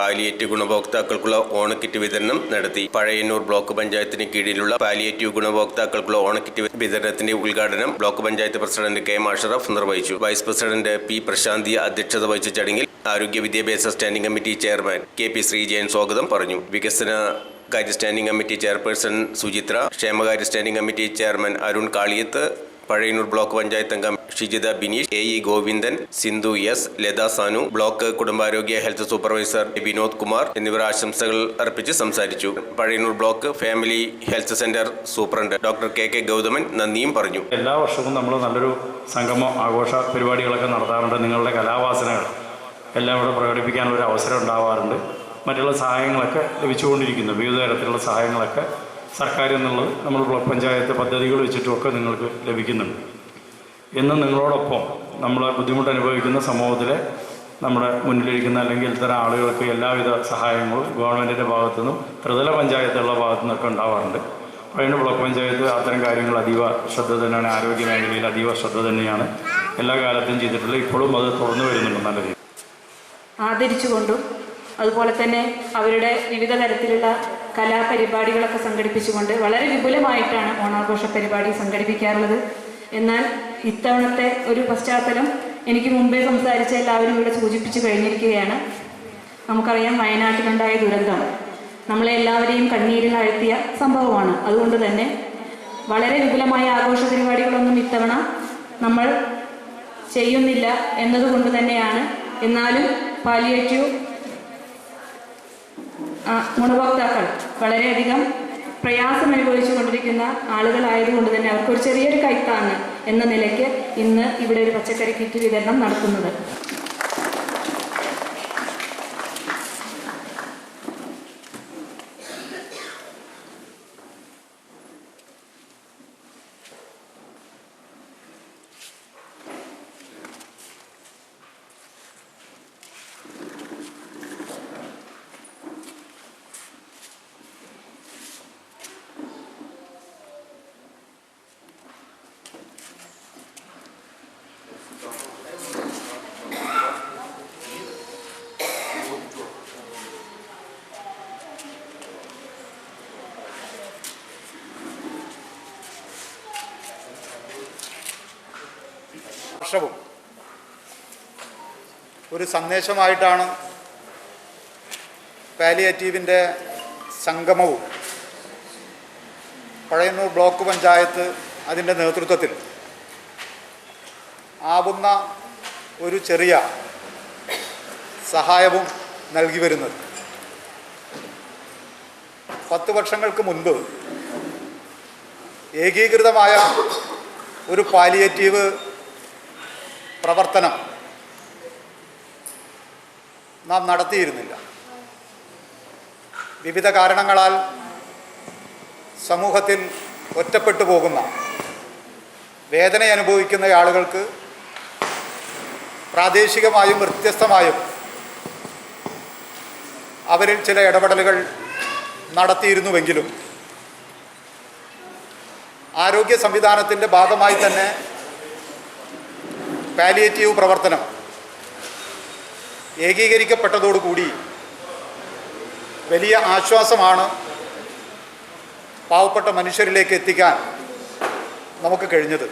Palliative ഗുണഭോക്താക്കൾക്കുള്ള ഓണക്കിറ്റ് വിതരണം നടത്തി. പഴയന്നൂർ ബ്ലോക്ക് പഞ്ചായത്തിന് കീഴിലുള്ള പാലിയേറ്റീവ് ഗുണഭോക്താക്കൾക്കുള്ള ഓണക്കിറ്റ് വിതരണത്തിന്റെ ഉദ്ഘാടനം block panchayat president K Ashraf നിർവഹിച്ചു. വൈസ് പ്രസിഡന്റ് പി പ്രശാന്തി അധ്യക്ഷത വഹിച്ച ചടങ്ങിൽ ആരോഗ്യ വിദ്യാഭ്യാസ standing committee chairman K P Sreejayan സ്വാഗതം പറഞ്ഞു. വികസന കാര്യ സ്റ്റാൻഡിംഗ് കമ്മിറ്റി ചെയർപേഴ്സൺ സുചിത്ര, ക്ഷേമകാര്യ standing committee chairman Arun Kaliyath, Pazhayannur block panchayat അംഗം Shijitha Bineesh, AE Govindan, Sindhu S, Latha Sanu, block കുടുംബാരോഗ്യ ഹെൽത്ത് സൂപ്പർവൈസർ വിനോദ് കുമാർ എന്നിവർ ആശംസകൾ അർപ്പിച്ച് സംസാരിച്ചു. Pazhayannur block family health centre superintendent doctor KK Gauthaman നന്ദിയും പറഞ്ഞു. എല്ലാ വർഷവും നമ്മൾ നല്ലൊരു സംഗമം ആഘോഷ പരിപാടികളൊക്കെ നടത്താറുണ്ട്. നിങ്ങളുടെ കലാവാസനകൾ എല്ലാം ഇവിടെ പ്രകടിപ്പിക്കാനൊരു അവസരം ഉണ്ടാവാറുണ്ട്. മറ്റുള്ള സഹായങ്ങളൊക്കെ ലഭിച്ചുകൊണ്ടിരിക്കുന്നു. വിവിധ തരത്തിലുള്ള സഹായങ്ങളൊക്കെ സർക്കാരിൽ നിന്നുള്ളത് നമ്മൾ ബ്ലോക്ക് പഞ്ചായത്ത് പദ്ധതികൾ വെച്ചിട്ടുമൊക്കെ നിങ്ങൾക്ക് ലഭിക്കുന്നുണ്ട്. ഇന്ന് നിങ്ങളോടൊപ്പം നമ്മൾ ബുദ്ധിമുട്ട് അനുഭവിക്കുന്ന സമൂഹത്തിലെ നമ്മുടെ മുന്നിലിരിക്കുന്ന അല്ലെങ്കിൽ ഇത്തരം ആളുകൾക്ക് എല്ലാവിധ സഹായങ്ങളും ഗവൺമെൻറ്റിൻ്റെ ഭാഗത്തുനിന്നും ത്രിതല പഞ്ചായത്തുകളുടെ ഭാഗത്തു നിന്നൊക്കെ ഉണ്ടാവാറുണ്ട്. പഴയന്നൂർ ബ്ലോക്ക് പഞ്ചായത്ത് അത്തരം കാര്യങ്ങൾ അതീവ ശ്രദ്ധ തന്നെയാണ്. ആരോഗ്യ മേഖലയിൽ അതീവ ശ്രദ്ധ തന്നെയാണ് എല്ലാ കാലത്തും ചെയ്തിട്ടുള്ളത്. ഇപ്പോഴും അത് തുടർന്നു വരുന്നുണ്ട് നല്ല രീതിയിൽ. ആദരിച്ചുകൊണ്ടും അതുപോലെ തന്നെ അവരുടെ വിവിധ തരത്തിലുള്ള കലാപരിപാടികളൊക്കെ സംഘടിപ്പിച്ചുകൊണ്ട് വളരെ വിപുലമായിട്ടാണ് ഓണാഘോഷ പരിപാടി സംഘടിപ്പിക്കാറുള്ളത്. എന്നാൽ ഇത്തവണത്തെ ഒരു പശ്ചാത്തലം എനിക്ക് മുമ്പേ സംസാരിച്ച എല്ലാവരും ഇവിടെ സൂചിപ്പിച്ചു കഴിഞ്ഞിരിക്കുകയാണ്. നമുക്കറിയാം, വയനാട്ടിലുണ്ടായ ദുരന്തം നമ്മളെ എല്ലാവരെയും കണ്ണീരിൽ ആഴ്ത്തിയ സംഭവമാണ്. അതുകൊണ്ട് തന്നെ വളരെ വിപുലമായ ആഘോഷ പരിപാടികളൊന്നും ഇത്തവണ നമ്മൾ ചെയ്യുന്നില്ല എന്നതുകൊണ്ട് തന്നെയാണ്. എന്നാലും പാലിയേറ്റീവ് ഗുണഭോക്താക്കൾ വളരെയധികം പ്രയാസം അനുഭവിച്ചു കൊണ്ടിരിക്കുന്ന ആളുകളായതുകൊണ്ട് തന്നെ അവർക്കൊരു ചെറിയൊരു കൈത്താങ്ങ് എന്ന നിലയ്ക്ക് ഇന്ന് ഇവിടെ ഒരു പച്ചക്കറി കിറ്റ് വിതരണം നടത്തുന്നത്. വർഷവും ഒരു സന്ദേശമായിട്ടാണ് പാലിയേറ്റീവിൻ്റെ സംഗമവും പഴയന്നൂർ ബ്ലോക്ക് പഞ്ചായത്ത് അതിൻ്റെ നേതൃത്വത്തിൽ ആവുന്ന ഒരു ചെറിയ സഹായവും നൽകി വരുന്നത്. 10 വർഷങ്ങൾക്ക് മുൻപ് ഏകീകൃതമായ ഒരു പാലിയേറ്റീവ് പ്രവർത്തനം നാം നടത്തിയിരുന്നില്ല. വിവിധ കാരണങ്ങളാൽ സമൂഹത്തിൽ ഒറ്റപ്പെട്ടു പോകുന്ന വേദന അനുഭവിക്കുന്ന ആളുകൾക്ക് പ്രാദേശികമായും വ്യത്യസ്തമായും അവരിൽ ചില ഇടപെടലുകൾ നടത്തിയിരുന്നുവെങ്കിലും ആരോഗ്യ സംവിധാനത്തിൻ്റെ ഭാഗമായി തന്നെ പാലിയേറ്റീവ് പ്രവർത്തനം ഏകീകരിക്കപ്പെട്ടതോടുകൂടി വലിയ ആശ്വാസമാണ് പാവപ്പെട്ട മനുഷ്യരിലേക്ക് എത്തിക്കാൻ നമുക്ക് കഴിഞ്ഞത്.